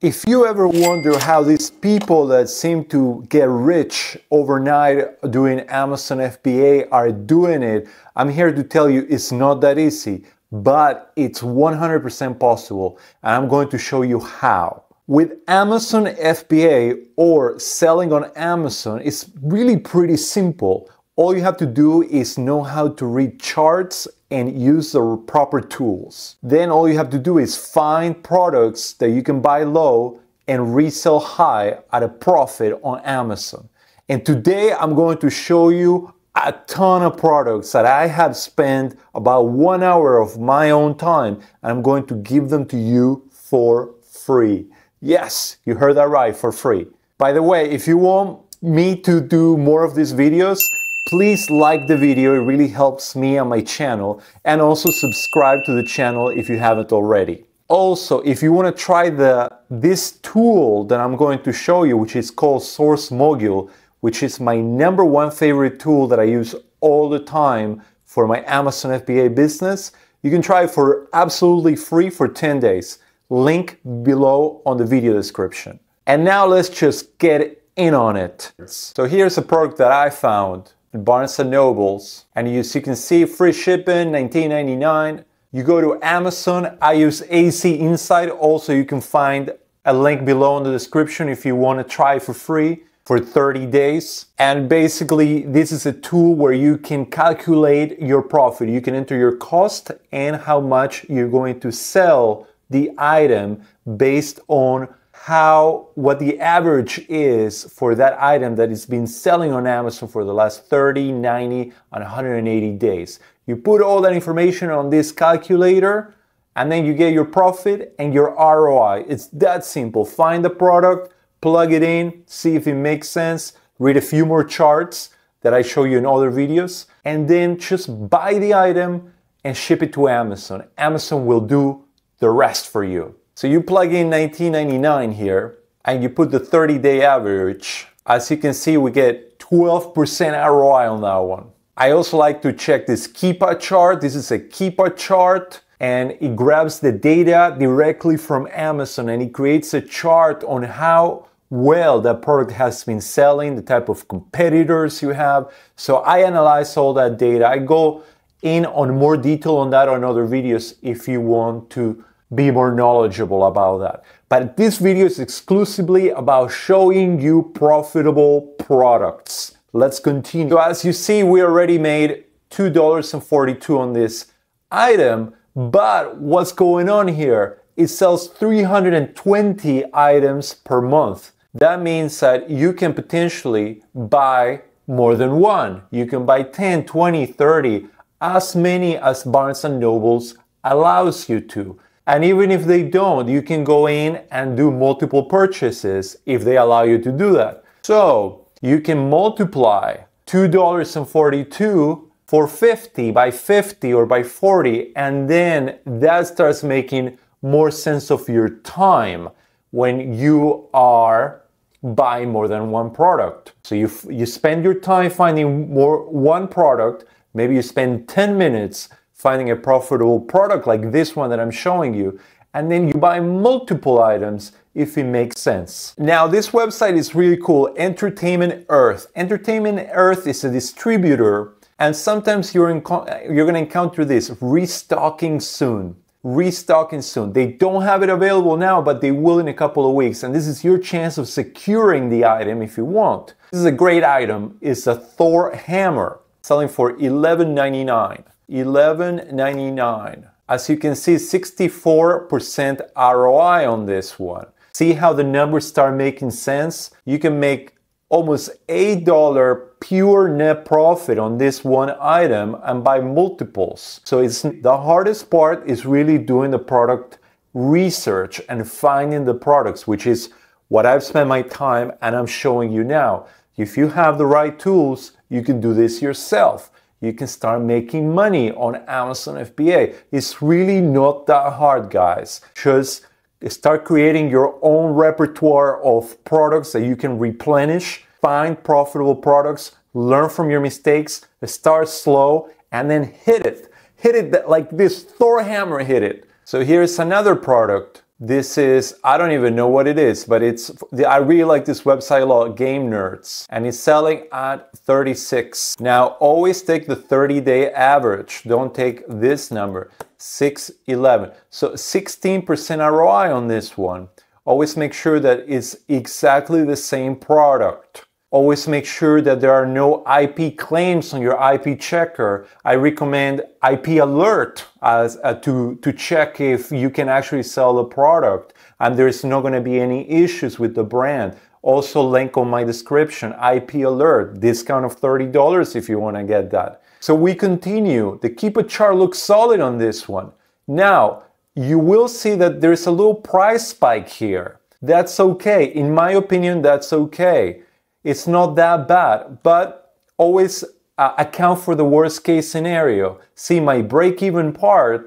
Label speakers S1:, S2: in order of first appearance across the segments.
S1: If you ever wonder how these people that seem to get rich overnight doing Amazon FBA are doing it, I'm here to tell you it's not that easy, but it's 100% possible, and I'm going to show you how. With Amazon FBA or selling on Amazon, it's really pretty simple. All you have to do is know how to read charts and use the proper tools. Then all you have to do is find products that you can buy low and resell high at a profit on Amazon. And today I'm going to show you a ton of products that I have spent about 1 hour of my own time, and I'm going to give them to you for free. Yes, you heard that right, for free. By the way, if you want me to do more of these videos, please like the video, it really helps me and my channel, and also subscribe to the channel if you haven't already. Also, if you want to try this tool that I'm going to show you, which is called Source MOGUL, which is my #1 favorite tool that I use all the time for my Amazon FBA business, you can try it for absolutely free for 10 days. Link below on the video description. And now let's just get in on it. So here's a product that I found in Barnes & Noble's, and as you can see, free shipping, $19.99. You go to Amazon, I use AC Insight. Also, you can find a link below in the description if you want to try it for free for 30 days. And basically, this is a tool where you can calculate your profit. You can enter your cost and how much you're going to sell the item based on what the average is for that item that has been selling on Amazon for the last 30, 90, and 180 days. You put all that information on this calculator, and then you get your profit and your ROI. It's that simple. Find the product, plug it in, see if it makes sense, read a few more charts that I show you in other videos, and then just buy the item and ship it to Amazon. Amazon will do the rest for you. So you plug in $19.99 here and you put the 30-day average. As you can see, we get 12% ROI on that one. I also like to check this Keepa chart. This is a Keepa chart, and it grabs the data directly from Amazon and it creates a chart on how well that product has been selling, the type of competitors you have. So I analyze all that data. I go in on more detail on that on other videos if you want to be more knowledgeable about that. But this video is exclusively about showing you profitable products. Let's continue. So as you see, we already made $2.42 on this item, but what's going on here? It sells 320 items per month. That means that you can potentially buy more than one. You can buy 10, 20, 30, as many as Barnes & Noble's allows you to. And even if they don't, you can go in and do multiple purchases if they allow you to do that. So you can multiply $2.42 for 50 by 50 or by 40, and then that starts making more sense of your time when you are buying more than one product. So you spend your time finding one product. Maybe you spend 10 minutes finding a profitable product like this one that I'm showing you, and then you buy multiple items if it makes sense. Now, this website is really cool, Entertainment Earth. Entertainment Earth is a distributor, and sometimes you're gonna encounter this, restocking soon. Restocking soon. They don't have it available now, but they will in a couple of weeks, and this is your chance of securing the item if you want. This is a great item. It's a Thor hammer, selling for $11.99. $11.99. As you can see, 64% ROI on this one. See how the numbers start making sense? You can make almost $8 pure net profit on this one item and buy multiples. So the hardest part is really doing the product research and finding the products, which is what I've spent my time and I'm showing you now. If you have the right tools, you can do this yourself. You can start making money on Amazon FBA. It's really not that hard, guys. Just start creating your own repertoire of products that you can replenish, find profitable products, learn from your mistakes, start slow, and then hit it. Hit it like this Thor hammer hit it. So here's another product This is, I don't even know what it is, but I really like this website a lot, Game Nerds, and it's selling at 36. Now, always take the 30-day average. Don't take this number, 611. So 16% ROI on this one. Always make sure that it's exactly the same product. Always make sure that there are no IP claims on your IP checker. I recommend IP alert to check if you can actually sell the product and there's not going to be any issues with the brand. Also, link on my description, IP alert, discount of $30 if you want to get that. So we continue. The Keepa chart looks solid on this one. Now, you will see that there's a little price spike here. That's okay. In my opinion, that's okay. It's not that bad, but always account for the worst case scenario. See, my break-even price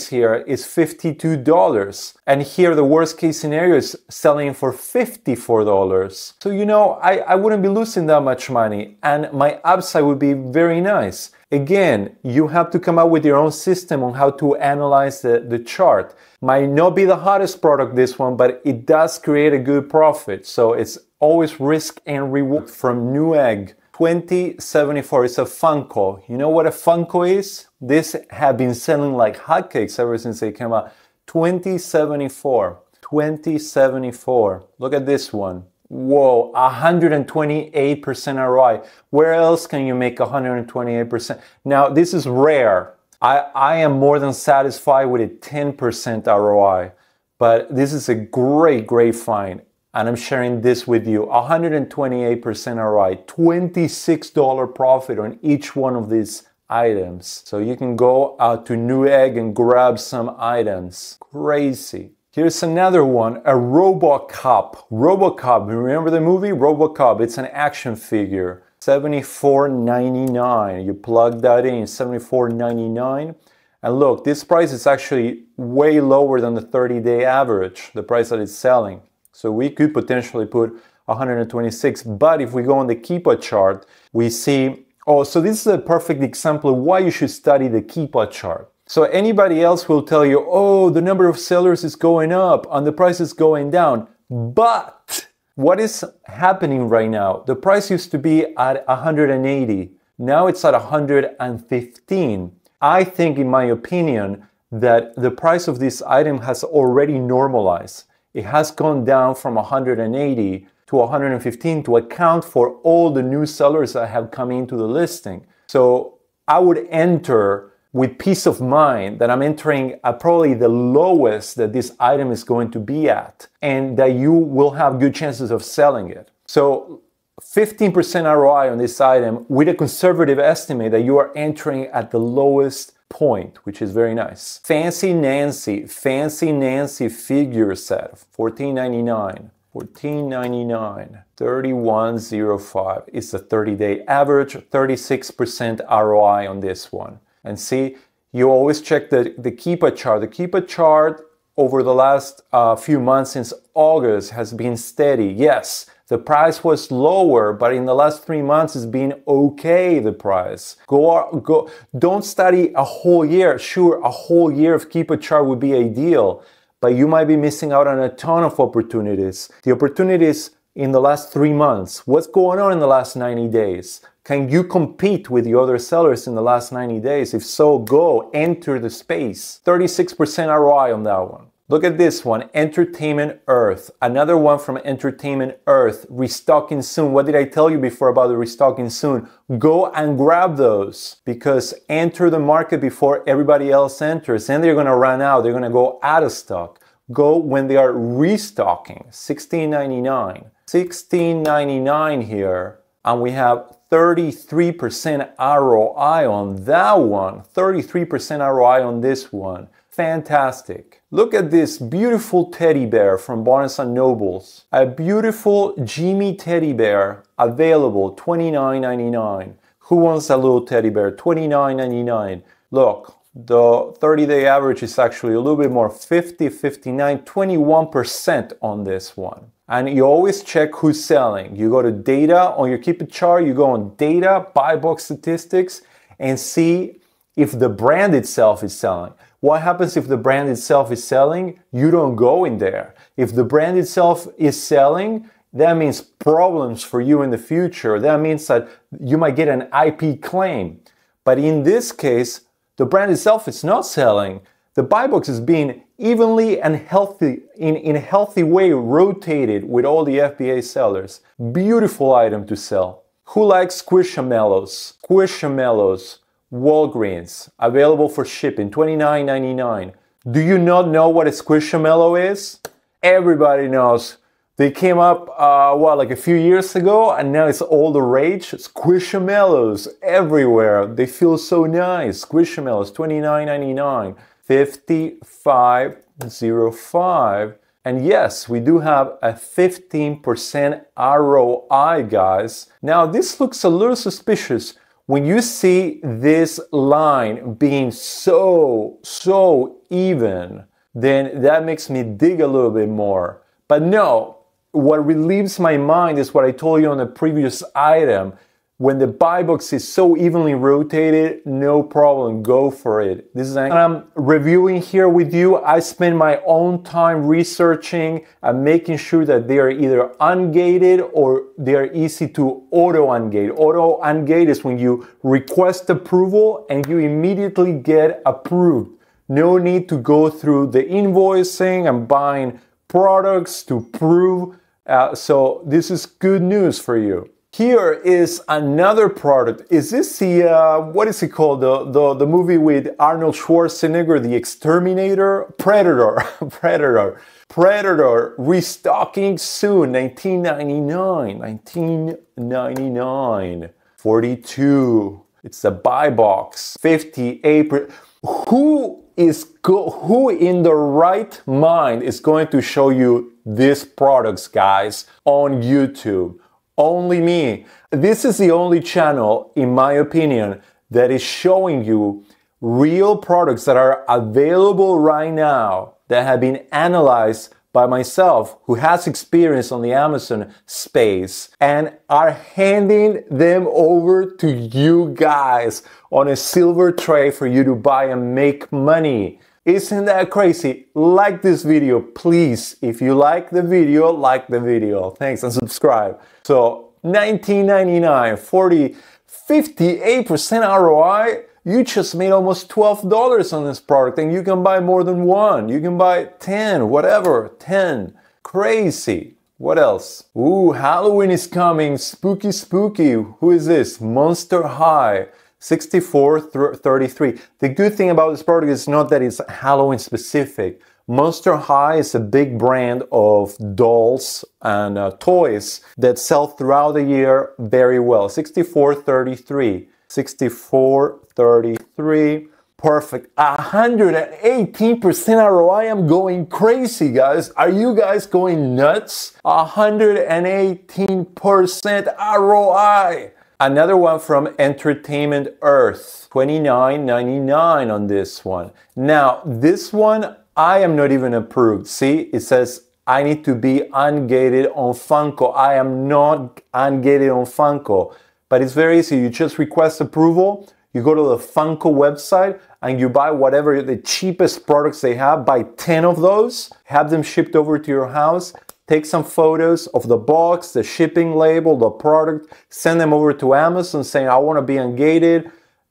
S1: here is $52. And here the worst case scenario is selling for $54. So, you know, I wouldn't be losing that much money and my upside would be very nice. Again, you have to come up with your own system on how to analyze the chart. Might not be the hottest product, this one, but it does create a good profit. So it's always risk and reward. From Newegg, 2074. It's a Funko. You know what a Funko is? This have been selling like hotcakes ever since they came out. 2074. 2074. Look at this one. Whoa, 128% ROI. Where else can you make 128%? Now, this is rare. I am more than satisfied with a 10% ROI, but this is a great find. And I'm sharing this with you. 128% ROI, $26 profit on each one of these items. So you can go out to Newegg and grab some items. Crazy. Here's another one, a RoboCop. RoboCop, remember the movie? RoboCop, it's an action figure. $74.99. You plug that in, $74.99. And look, this price is actually way lower than the 30-day average, the price that it's selling. So we could potentially put 126. But if we go on the Keepa chart, we see, oh, so this is a perfect example of why you should study the Keepa chart. So anybody else will tell you, oh, the number of sellers is going up and the price is going down. But what is happening right now? The price used to be at 180. Now it's at 115. I think, in my opinion, that the price of this item has already normalized. It has gone down from 180 to 115 to account for all the new sellers that have come into the listing. So I would enter with peace of mind that I'm entering at probably the lowest that this item is going to be at, and that you will have good chances of selling it. So 15% ROI on this item with a conservative estimate that you are entering at the lowest point, which is very nice. Fancy Nancy figure set, $14.99. $14.99, $31.05. It's a 30-day average, 36% ROI on this one. And see, you always check the Keepa chart. The Keepa chart over the last few months since August has been steady. Yes, the price was lower, but in the last 3 months it's been okay, the price. Don't study a whole year. Sure, a whole year of Keepa chart would be ideal, but you might be missing out on a ton of opportunities. The opportunities in the last 3 months. What's going on in the last 90 days? Can you compete with the other sellers in the last 90 days? If so, go, enter the space. 36% ROI on that one. Look at this one, Entertainment Earth. Another one from Entertainment Earth, restocking soon. What did I tell you before about the restocking soon? Go and grab those, because enter the market before everybody else enters. And they're gonna run out, they're gonna go out of stock. Go when they are restocking, $16.99. $16.99 here, and we have 33% ROI on that one. 33% ROI on this one. Fantastic. Look at this beautiful teddy bear from Barnes & Nobles. A beautiful Jimmy teddy bear available, $29.99. Who wants a little teddy bear? $29.99. Look, the 30-day average is actually a little bit more, 50, 59, 21% on this one. And you always check who's selling. You go to data on your Keepa chart, you go on data, buy box statistics, and see if the brand itself is selling. What happens if the brand itself is selling? You don't go in there. If the brand itself is selling, that means problems for you in the future. That means that you might get an IP claim. But in this case, the brand itself is not selling. The buy box is being evenly and healthy, in a healthy way rotated with all the FBA sellers. Beautiful item to sell. Who likes Squishamallows? Squishamallows, Walgreens, available for shipping, $29.99. Do you not know what a Squishamallow is? Everybody knows. They came up, like a few years ago, and now it's all the rage. Squishamallows everywhere. They feel so nice. Squishamallows, $29.99. 5505. And yes, we do have a 15% ROI, guys. Now, this looks a little suspicious. When you see this line being so even, then that makes me dig a little bit more. But no, what relieves my mind is what I told you on the previous item. When the buy box is so evenly rotated, no problem, go for it. This is what I'm reviewing here with you. I spend my own time researching and making sure that they are either ungated or they are easy to auto-ungate. Auto-ungate is when you request approval and you immediately get approved. No need to go through the invoicing and buying products to prove. So this is good news for you. Here is another product. Is this the, what is it called? The movie with Arnold Schwarzenegger, The Exterminator? Predator. Predator, restocking soon, $19.99. 42. It's the buy box, 58%. Who in the right mind is going to show you these products, guys, on YouTube? Only me. This is the only channel, in my opinion, that is showing you real products that are available right now that have been analyzed by myself, who has experience on the Amazon space, and are handing them over to you guys on a silver tray for you to buy and make money. Isn't that crazy? Like this video, please. If you like the video, like the video. Thanks, and subscribe. So $19.99, 58% ROI. You just made almost $12 on this product, and you can buy more than one. You can buy 10, whatever, 10. Crazy. What else? Ooh, Halloween is coming. Spooky, spooky. Who is this? Monster High. 6433. The good thing about this product is not that it's Halloween specific. Monster High is a big brand of dolls and toys that sell throughout the year very well. 6433. 6433. Perfect. 118% ROI. I'm going crazy, guys. Are you guys going nuts? 118% ROI. Another one from Entertainment Earth, $29.99 on this one. Now, this one, I am not even approved. See, it says I need to be ungated on Funko. I am not ungated on Funko. But it's very easy. You just request approval. You go to the Funko website and you buy whatever the cheapest products they have. Buy 10 of those. Have them shipped over to your house. Take some photos of the box, the shipping label, the product, send them over to Amazon saying, I want to be ungated.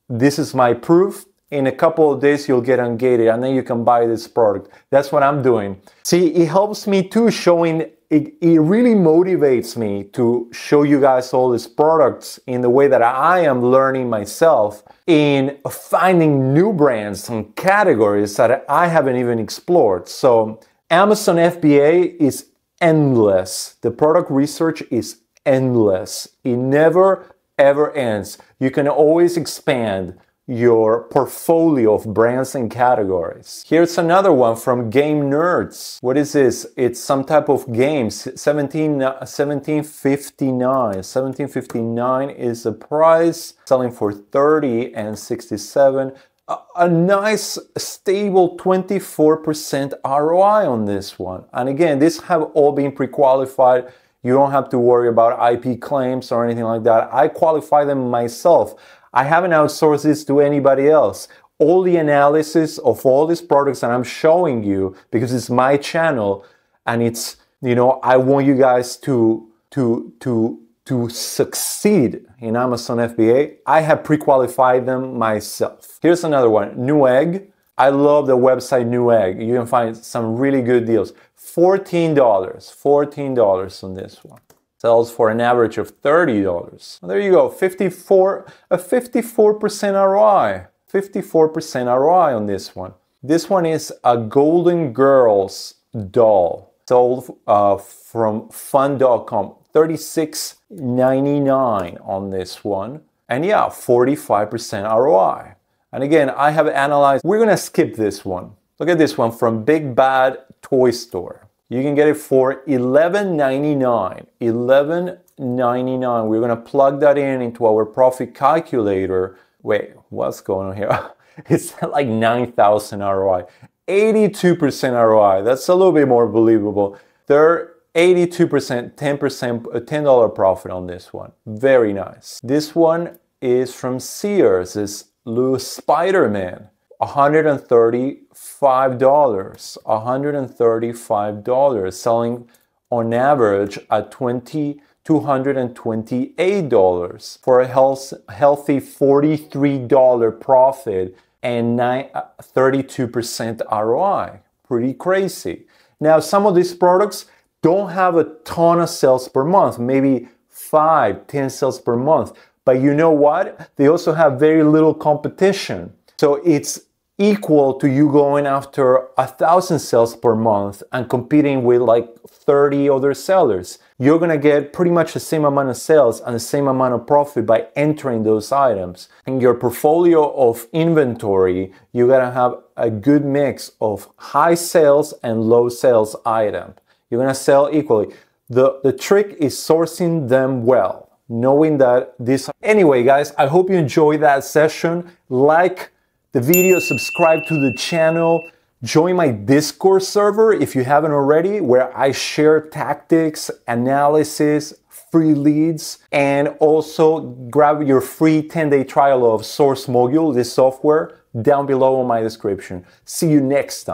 S1: This is my proof. In a couple of days, you'll get ungated and then you can buy this product. That's what I'm doing. See, it helps me too, showing, it really motivates me to show you guys all these products in the way that I am learning myself in finding new brands and categories that I haven't even explored. So Amazon FBA is endless. The product research is endless. It never ever ends. You can always expand your portfolio of brands and categories. Here's another one from Game Nerds. What is this? It's some type of games. 1759 is the price, selling for 30 and 67. A nice stable 24% ROI on this one. And again, these have all been pre-qualified. You don't have to worry about IP claims or anything like that. I qualify them myself. I haven't outsourced this to anybody else. all the analysis of all these products that I'm showing you, because it's my channel and it's, you know, I want you guys to succeed in Amazon FBA. I have pre-qualified them myself. Here's another one, Newegg. I love the website Newegg. You can find some really good deals. $14 on this one. Sells for an average of $30. Well, there you go, a 54% ROI. 54% ROI on this one. This one is a Golden Girls doll. Sold from fun.com. $36.99 on this one. And yeah, 45% ROI. And again, I have analyzed, we're gonna skip this one. Look at this one from Big Bad Toy Store. You can get it for $11.99. $11.99. We're gonna plug that into our profit calculator. Wait, what's going on here? It's like 9,000 ROI. 82% ROI. That's a little bit more believable. They're 82%, 10%, a $10 profit on this one. Very nice. This one is from Sears. It's Lou Spider-Man. $135. $135. Selling on average at $228 for a healthy $43 profit and 32% ROI. Pretty crazy. Now, some of these products don't have a ton of sales per month, maybe 5, 10 sales per month. But you know what? They also have very little competition. So it's equal to you going after 1,000 sales per month and competing with like 30 other sellers. You're gonna get pretty much the same amount of sales and the same amount of profit by entering those items. In your portfolio of inventory, you gotta have a good mix of high sales and low sales items. You're gonna sell equally. The trick is sourcing them well, knowing that this... Anyway, guys, I hope you enjoyed that session. Like the video, subscribe to the channel, join my Discord server if you haven't already, where I share tactics, analysis, free leads, and also grab your free 10-day trial of Source MOGUL, this software, down below in my description. See you next time.